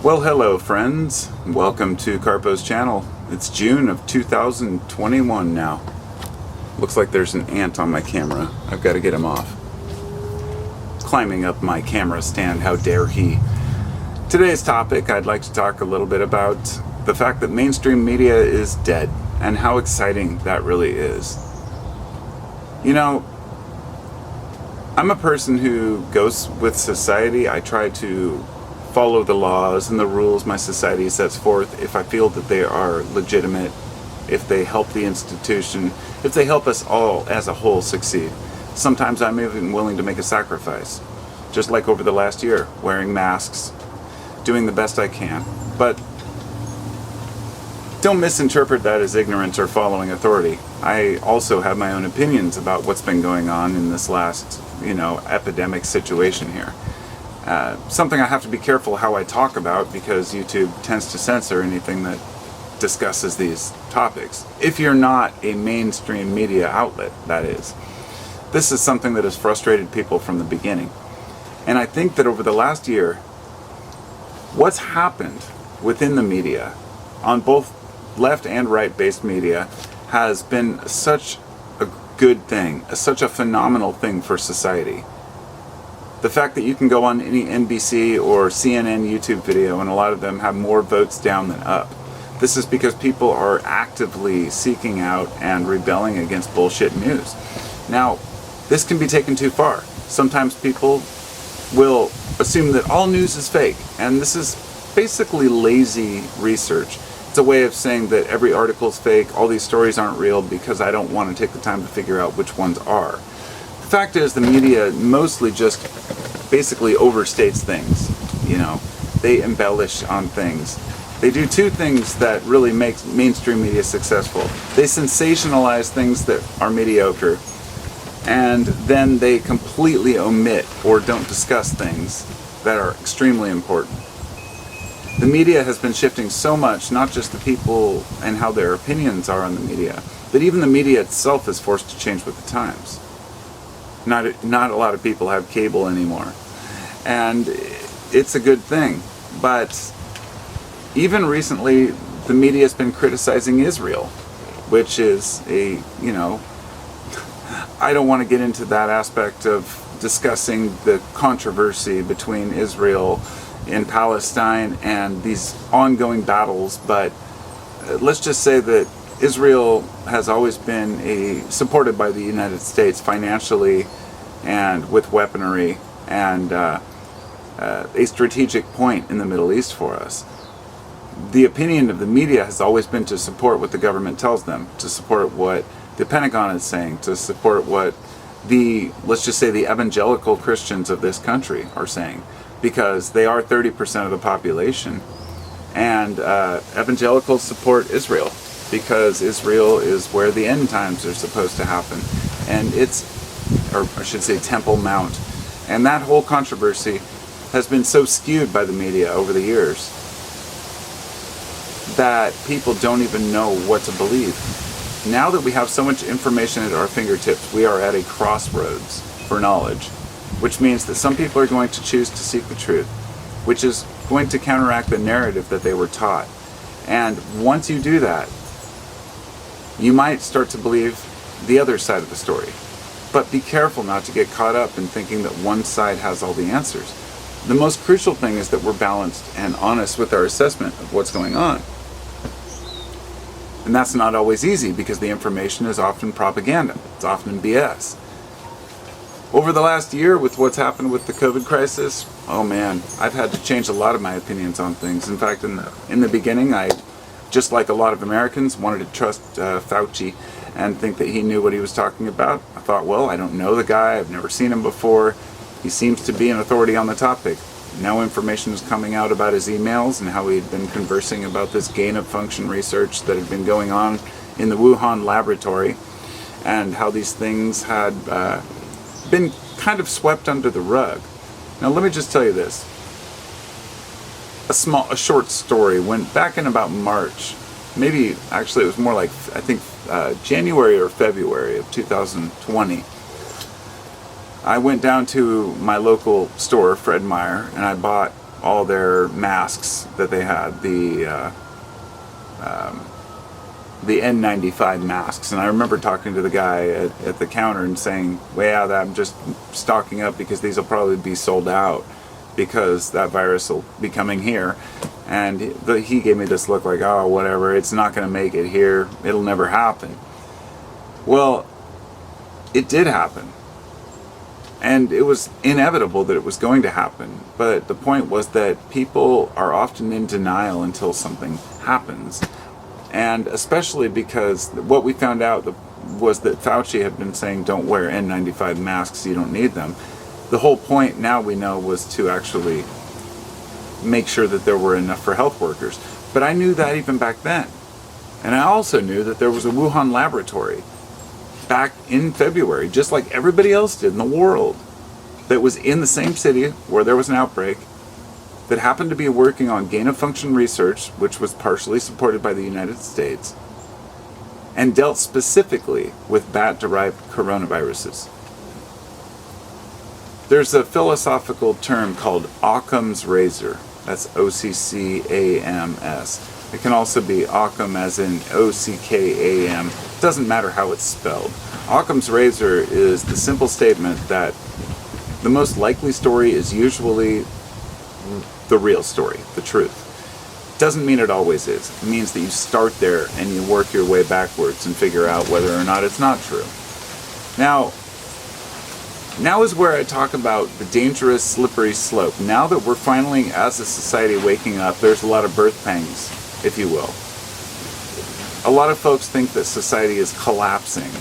Well, hello friends. Welcome to Carpo's channel. It's June of 2021 now. Looks like there's an ant on my camera. I've got to get him off. Climbing up my camera stand, how dare he. Today's topic, I'd like to talk a little bit about the fact that mainstream media is dead and how exciting that really is. You know, I'm a person who goes with society. I try to follow the laws and the rules my society sets forth if I feel that they are legitimate, if they help the institution, if they help us all as a whole succeed. Sometimes I'm even willing to make a sacrifice, just like over the last year, wearing masks, doing the best I can. But don't misinterpret that as ignorance or following authority. I also have my own opinions about what's been going on in this last, epidemic situation here. Something I have to be careful how I talk about because YouTube tends to censor anything that discusses these topics. If you're not a mainstream media outlet, that is. This is something that has frustrated people from the beginning. And I think that over the last year, what's happened within the media, on both left and right based media, has been such a good thing, such a phenomenal thing for society. The fact that you can go on any NBC or CNN YouTube video and a lot of them have more votes down than up. This is because people are actively seeking out and rebelling against bullshit news. Now, this can be taken too far. Sometimes people will assume that all news is fake, and this is basically lazy research. It's a way of saying that every article is fake, all these stories aren't real because I don't want to take the time to figure out which ones are. The fact is, the media mostly just basically overstates things. They embellish on things. They do two things that really make mainstream media successful. They sensationalize things that are mediocre, and then they completely omit or don't discuss things that are extremely important. The media has been shifting so much, not just the people and how their opinions are on the media, but even the media itself is forced to change with the times. Not a lot of people have cable anymore, and it's a good thing. But even recently, the media has been criticizing Israel, which is I don't want to get into that aspect of discussing the controversy between Israel and Palestine and these ongoing battles, but let's just say that Israel has always been supported by the United States financially and with weaponry and a strategic point in the Middle East for us. The opinion of the media has always been to support what the government tells them, to support what the Pentagon is saying, to support what let's just say the evangelical Christians of this country are saying, because they are 30% of the population, and evangelicals support Israel because Israel is where the end times are supposed to happen, and or I should say Temple Mount. And that whole controversy has been so skewed by the media over the years that people don't even know what to believe. Now that we have so much information at our fingertips, we are at a crossroads for knowledge, which means that some people are going to choose to seek the truth, which is going to counteract the narrative that they were taught. And once you do that, you might start to believe the other side of the story. But be careful not to get caught up in thinking that one side has all the answers. The most crucial thing is that we're balanced and honest with our assessment of what's going on. And that's not always easy because the information is often propaganda. It's often BS. Over the last year, with what's happened with the COVID crisis, oh man, I've had to change a lot of my opinions on things. In fact, in the beginning, I, just like a lot of Americans, wanted to trust Fauci and think that he knew what he was talking about. I thought, well, I don't know the guy, I've never seen him before. He seems to be an authority on the topic. Now information is coming out about his emails and how he'd been conversing about this gain-of-function research that had been going on in the Wuhan laboratory, and how these things had been kind of swept under the rug. Now let me just tell you this. A short story. Went back in about March, maybe actually it was more like, I think January or February of 2020. I went down to my local store, Fred Meyer, and I bought all their masks that they had, the N95 masks. And I remember talking to the guy at the counter and saying, well, yeah, I'm just stocking up because these will probably be sold out because that virus will be coming here. And he gave me this look like, oh, whatever, it's not going to make it here. It'll never happen. Well, it did happen. And it was inevitable that it was going to happen. But the point was that people are often in denial until something happens. And especially because what we found out was that Fauci had been saying don't wear N95 masks, you don't need them. The whole point now we know was to actually make sure that there were enough for health workers. But I knew that even back then. And I also knew that there was a Wuhan laboratory back in February, just like everybody else did in the world, that was in the same city where there was an outbreak, that happened to be working on gain-of-function research, which was partially supported by the United States, and dealt specifically with bat-derived coronaviruses. There's a philosophical term called Occam's razor. That's O-C-C-A-M-S. It can also be Occam as in O-C-K-A-M. It doesn't matter how it's spelled. Occam's razor is the simple statement that the most likely story is usually the real story, the truth. Doesn't mean it always is. It means that you start there and you work your way backwards and figure out whether or not it's not true. Now is where I talk about the dangerous slippery slope. Now that we're finally, as a society, waking up, there's a lot of birth pangs, if you will. A lot of folks think that society is collapsing.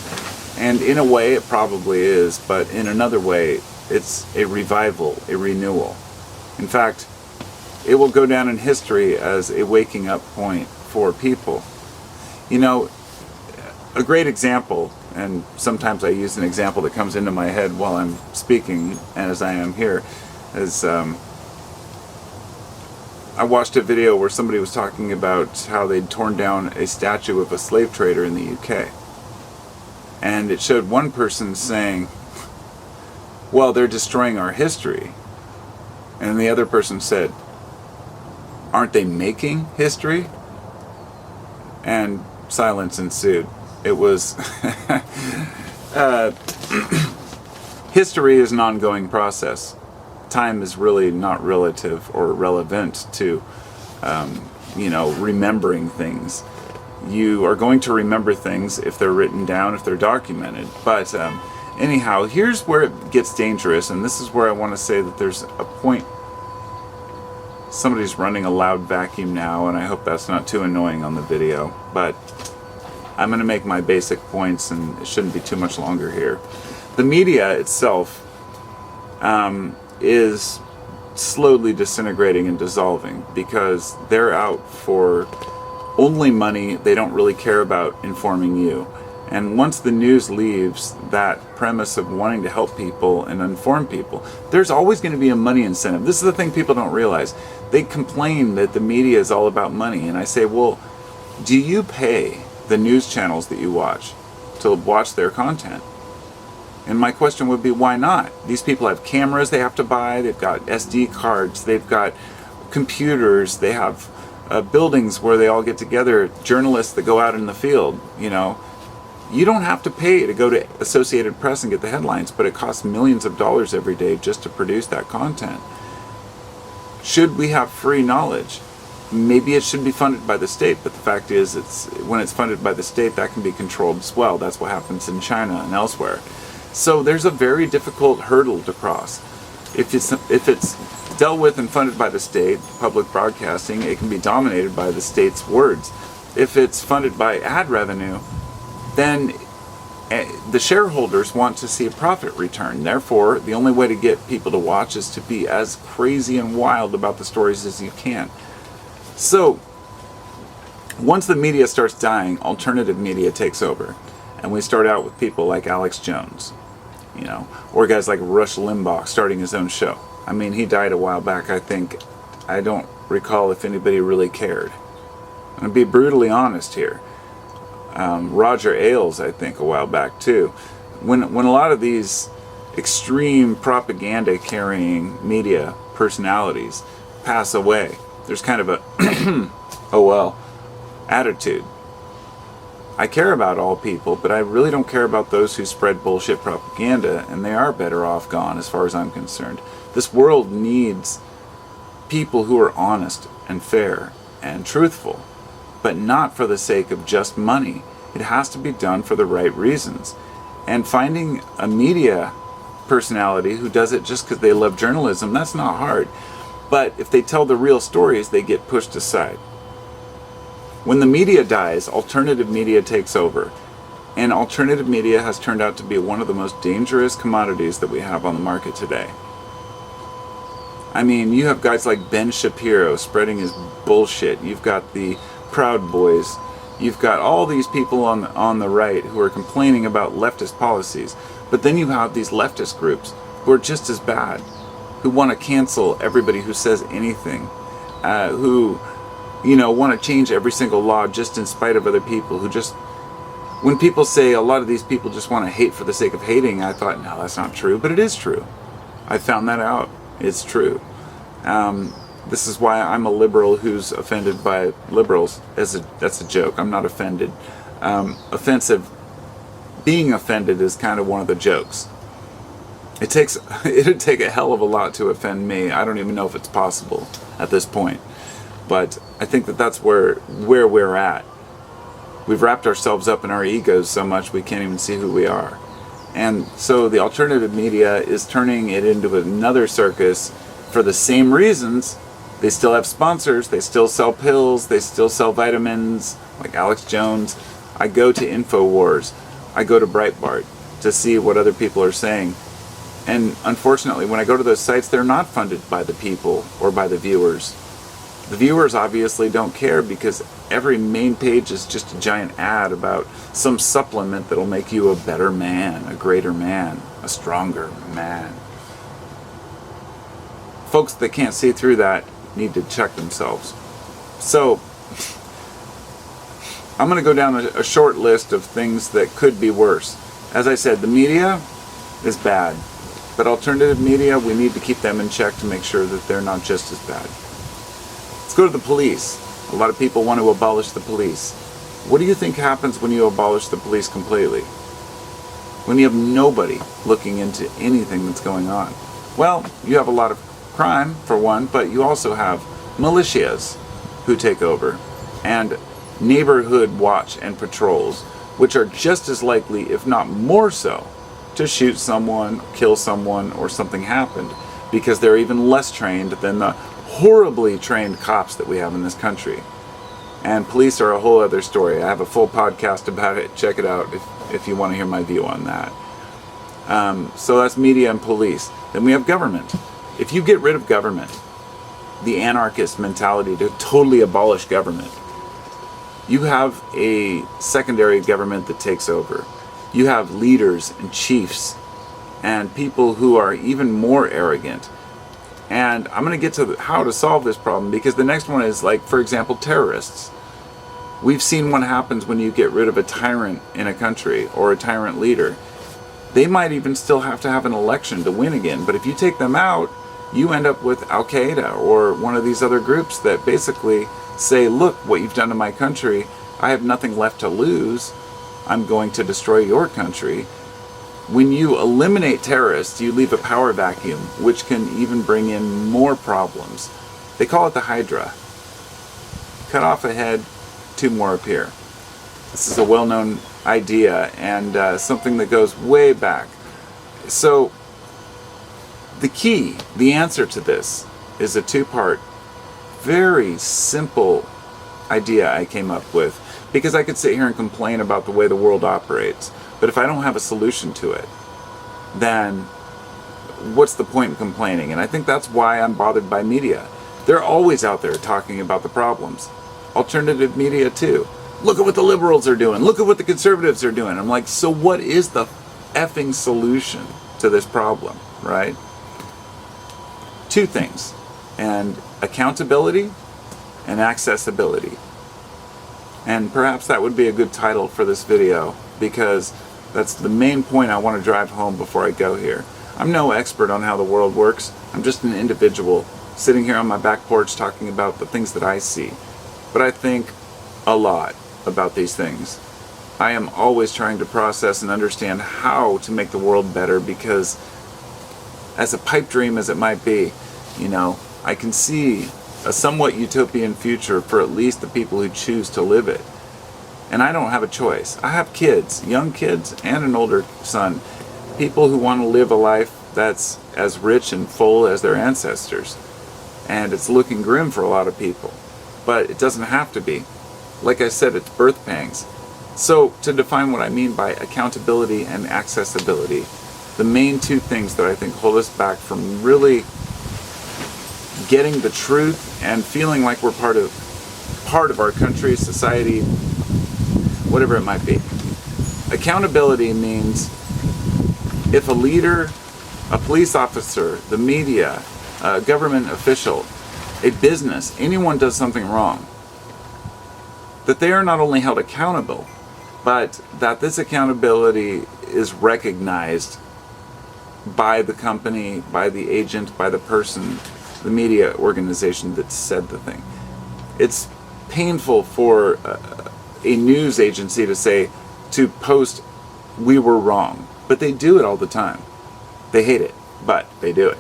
And in a way, it probably is, but in another way, it's a revival, a renewal. In fact, it will go down in history as a waking up point for people. You know, a great example, and sometimes I use an example that comes into my head while I'm speaking, as I am here, is I watched a video where somebody was talking about how they'd torn down a statue of a slave trader in the UK. And it showed one person saying, well, they're destroying our history. And the other person said, aren't they making history? And silence ensued. It was history is an ongoing process. Time is really not relative or relevant to remembering things. You are going to remember things if they're written down, if they're documented. But anyhow, here's where it gets dangerous, and this is where I want to say that there's a point. Somebody's running a loud vacuum now, and I hope that's not too annoying on the video, but I'm going to make my basic points, and it shouldn't be too much longer here. The media itself is slowly disintegrating and dissolving because they're out for only money. They don't really care about informing you. And once the news leaves that premise of wanting to help people and inform people, there's always going to be a money incentive. This is the thing people don't realize. They complain that the media is all about money. And I say, well, do you pay the news channels that you watch to watch their content? And my question would be, why not? These people have cameras they have to buy. They've got SD cards. They've got computers. They have buildings where they all get together, journalists that go out in the field, You don't have to pay to go to Associated Press and get the headlines, but it costs millions of dollars every day just to produce that content. Should we have free knowledge? Maybe it should be funded by the state, but the fact is, when it's funded by the state, that can be controlled as well. That's what happens in China and elsewhere. So there's a very difficult hurdle to cross. If it's dealt with and funded by the state, public broadcasting, it can be dominated by the state's words. If it's funded by ad revenue, then the shareholders want to see a profit return. Therefore, the only way to get people to watch is to be as crazy and wild about the stories as you can. So, once the media starts dying, alternative media takes over. And we start out with people like Alex Jones, or guys like Rush Limbaugh starting his own show. I mean, he died a while back, I think. I don't recall if anybody really cared. I'm going to be brutally honest here. Roger Ailes, I think, a while back too. When a lot of these extreme propaganda carrying media personalities pass away. There's kind of a oh well attitude. I care about all people, but I really don't care about those who spread bullshit propaganda, and they are better off gone as far as I'm concerned. This world needs people who are honest and fair and truthful, but not for the sake of just money. It has to be done for the right reasons. And finding a media personality who does it just because they love journalism, that's not hard. But if they tell the real stories, they get pushed aside. When the media dies, alternative media takes over. And alternative media has turned out to be one of the most dangerous commodities that we have on the market today. I mean, you have guys like Ben Shapiro spreading his bullshit. You've got the Proud Boys. You've got all these people on the right who are complaining about leftist policies. But then you have these leftist groups who are just as bad, who want to cancel everybody who says anything, who want to change every single law just in spite of other people, who just, when people say a lot of these people just want to hate for the sake of hating, I thought, no, that's not true, but it is true. I found that out. It's true. This is why I'm a liberal who's offended by liberals. That's a joke. I'm not offended. Being offended is kind of one of the jokes. It'd take a hell of a lot to offend me. I don't even know if it's possible at this point. But I think that's where we're at. We've wrapped ourselves up in our egos so much we can't even see who we are. And so the alternative media is turning it into another circus for the same reasons. They still have sponsors, they still sell pills, they still sell vitamins, like Alex Jones. I go to InfoWars, I go to Breitbart to see what other people are saying. And unfortunately, when I go to those sites, they're not funded by the people or by the viewers. The viewers obviously don't care because every main page is just a giant ad about some supplement that'll make you a better man, a greater man, a stronger man. Folks that can't see through that need to check themselves. So, I'm going to go down a short list of things that could be worse. As I said, the media is bad, but alternative media, we need to keep them in check to make sure that they're not just as bad. Let's go to the police. A lot of people want to abolish the police. What do you think happens when you abolish the police completely? When you have nobody looking into anything that's going on? Well, you have a lot of crime, for one, but you also have militias who take over, and neighborhood watch and patrols, which are just as likely, if not more so, to shoot someone, kill someone, or something happened, because they're even less trained than the horribly trained cops that we have in this country. And police are a whole other story. I have a full podcast about it. Check it out if you want to hear my view on that. So that's media and police. Then we have government. If you get rid of government, the anarchist mentality to totally abolish government, you have a secondary government that takes over. You have leaders and chiefs and people who are even more arrogant. And I'm going to get to how to solve this problem, because the next one is, like, for example, terrorists. We've seen what happens when you get rid of a tyrant in a country or a tyrant leader. They might even still have to have an election to win again, but if you take them out, you end up with Al-Qaeda or one of these other groups that basically say, look, what you've done to my country, I have nothing left to lose. I'm going to destroy your country. When you eliminate terrorists, you leave a power vacuum, which can even bring in more problems. They call it the Hydra. Cut off a head, two more appear. This is a well-known idea and something that goes way back. So, the answer to this is a two-part, very simple idea I came up with, because I could sit here and complain about the way the world operates, but if I don't have a solution to it, then what's the point in complaining? And I think that's why I'm bothered by media. They're always out there talking about the problems. Alternative media too. Look at what the liberals are doing. Look at what the conservatives are doing. I'm like, so what is the effing solution to this problem, right? Two things, and accountability and accessibility. And perhaps that would be a good title for this video, because that's the main point I want to drive home before I go here. I'm no expert on how the world works. I'm just an individual sitting here on my back porch talking about the things that I see. But I think a lot about these things. I am always trying to process and understand how to make the world better, because as a pipe dream as it might be, I can see a somewhat utopian future for at least the people who choose to live it. And I don't have a choice. I have kids, young kids and an older son, people who want to live a life that's as rich and full as their ancestors. And it's looking grim for a lot of people. But it doesn't have to be. Like I said, it's birth pangs. So, to define what I mean by accountability and accessibility, the main two things that I think hold us back from really getting the truth and feeling like we're part of our country, society, whatever it might be. Accountability means if a leader, a police officer, the media, a government official, a business, anyone does something wrong, that they are not only held accountable, but that this accountability is recognized by the company, by the agent, by the person, the media organization that said the thing. It's painful for a news agency to post, "We were wrong," but they do it all the time. They hate it, but they do it.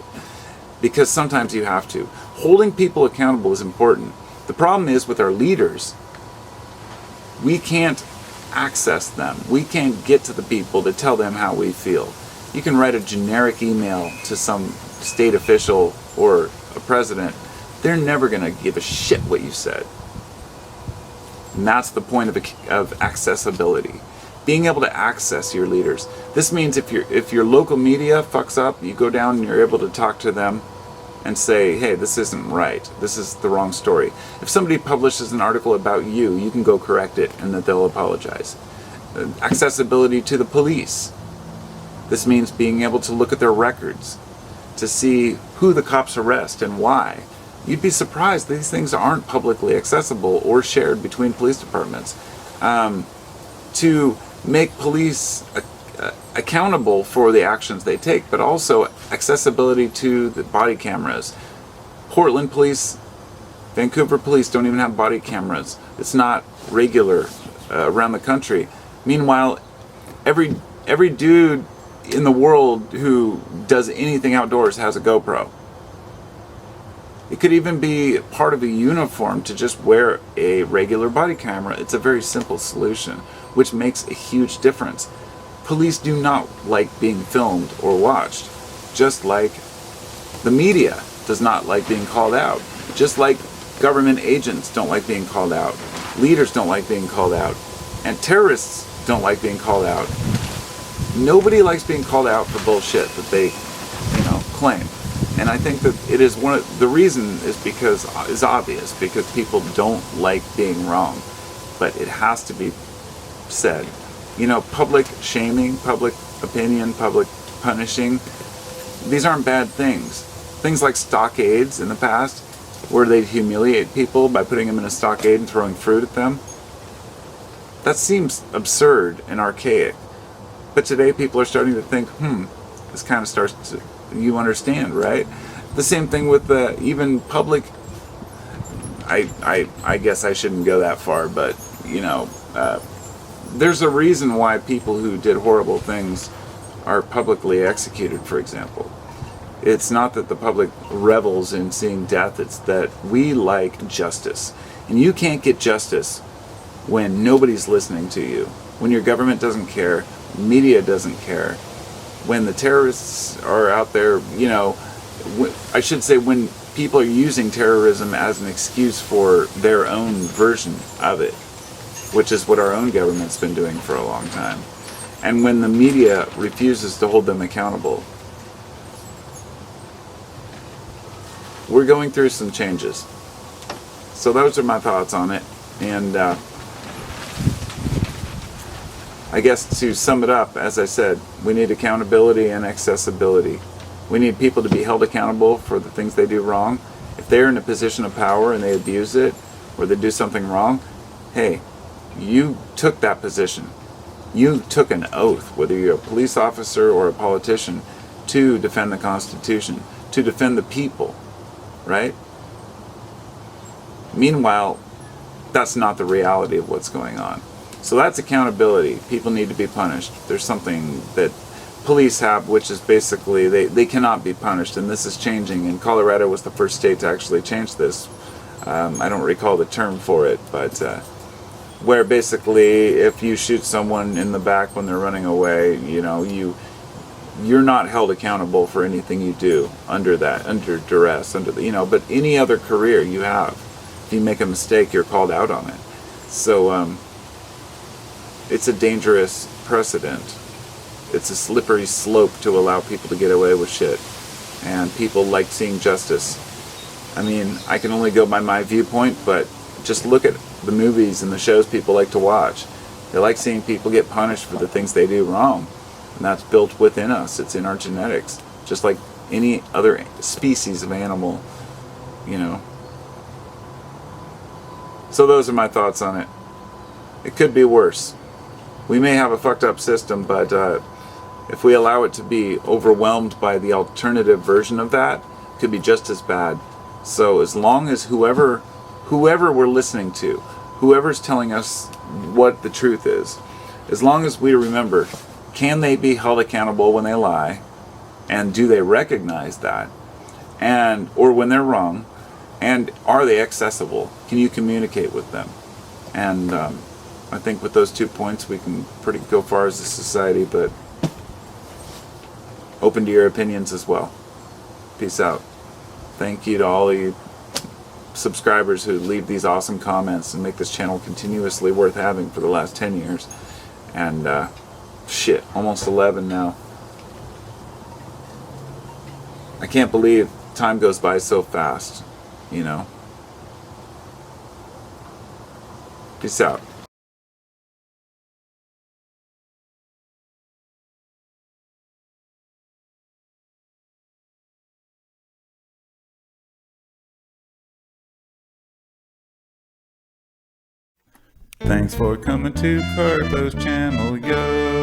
Because sometimes you have to. Holding people accountable is important. The problem is with our leaders, we can't access them. We can't get to the people to tell them how we feel. You can write a generic email to some state official or a president. They're never going to give a shit what you said. And that's the point of accessibility. Being able to access your leaders. This means if your local media fucks up, you go down and you're able to talk to them and say, hey, this isn't right. This is the wrong story. If somebody publishes an article about you, you can go correct it and that they'll apologize. Accessibility to the police. This means being able to look at their records, to see who the cops arrest and why. You'd be surprised these things aren't publicly accessible or shared between police departments. To make police accountable for the actions they take, but also accessibility to the body cameras. Portland police, Vancouver police don't even have body cameras. It's not regular around the country. Meanwhile, every dude in the world who does anything outdoors has a GoPro. It could even be part of a uniform to just wear a regular body camera. It's a very simple solution, which makes a huge difference. Police do not like being filmed or watched, just like the media does not like being called out, just like government agents don't like being called out, leaders don't like being called out, and terrorists don't like being called out. Nobody likes being called out for bullshit that they, claim. And I think that it is the reason is obvious, because people don't like being wrong, but it has to be said. Public shaming, public opinion, public punishing, these aren't bad things. Things like stockades in the past, where they'd humiliate people by putting them in a stockade and throwing fruit at them, that seems absurd and archaic. But today people are starting to think, this kind of starts to, you understand, right? The same thing with even public, I guess I shouldn't go that far, but, there's a reason why people who did horrible things are publicly executed, for example. It's not that the public revels in seeing death, it's that we like justice. And you can't get justice when nobody's listening to you, when your government doesn't care, media doesn't care, when the terrorists are out there, I should say when people are using terrorism as an excuse for their own version of it, which is what our own government's been doing for a long time. And when the media refuses to hold them accountable. We're going through some changes. So those are my thoughts on it. And I guess to sum it up, as I said, we need accountability and accessibility. We need people to be held accountable for the things they do wrong. If they're in a position of power and they abuse it, or they do something wrong, hey, you took that position. You took an oath, whether you're a police officer or a politician, to defend the Constitution, to defend the people. right? Meanwhile, that's not the reality of what's going on. So that's accountability. People need to be punished. There's something that police have, which is basically they cannot be punished, and this is changing. And Colorado was the first state to actually change this. I don't recall the term for it, but where basically if you shoot someone in the back when they're running away, you're not held accountable for anything you do under duress, but any other career you have, if you make a mistake, you're called out on it. So it's a dangerous precedent. It's a slippery slope to allow people to get away with shit. And people like seeing justice. I mean, I can only go by my viewpoint, but just look at the movies and the shows people like to watch. They like seeing people get punished for the things they do wrong. And that's built within us. It's in our genetics. Just like any other species of animal, So those are my thoughts on it. It could be worse. We may have a fucked up system, but if we allow it to be overwhelmed by the alternative version of that, it could be just as bad. So as long as whoever we're listening to, whoever's telling us what the truth is, as long as we remember, can they be held accountable when they lie? And do they recognize that? Or when they're wrong? And are they accessible? Can you communicate with them? And I think with those 2 points we can pretty go far as a society, but open to your opinions as well. Peace out. Thank you to all of you subscribers who leave these awesome comments and make this channel continuously worth having for the last 10 years. And almost 11 now. I can't believe time goes by so fast, Peace out. Thanks for coming to Carlo's channel, yo.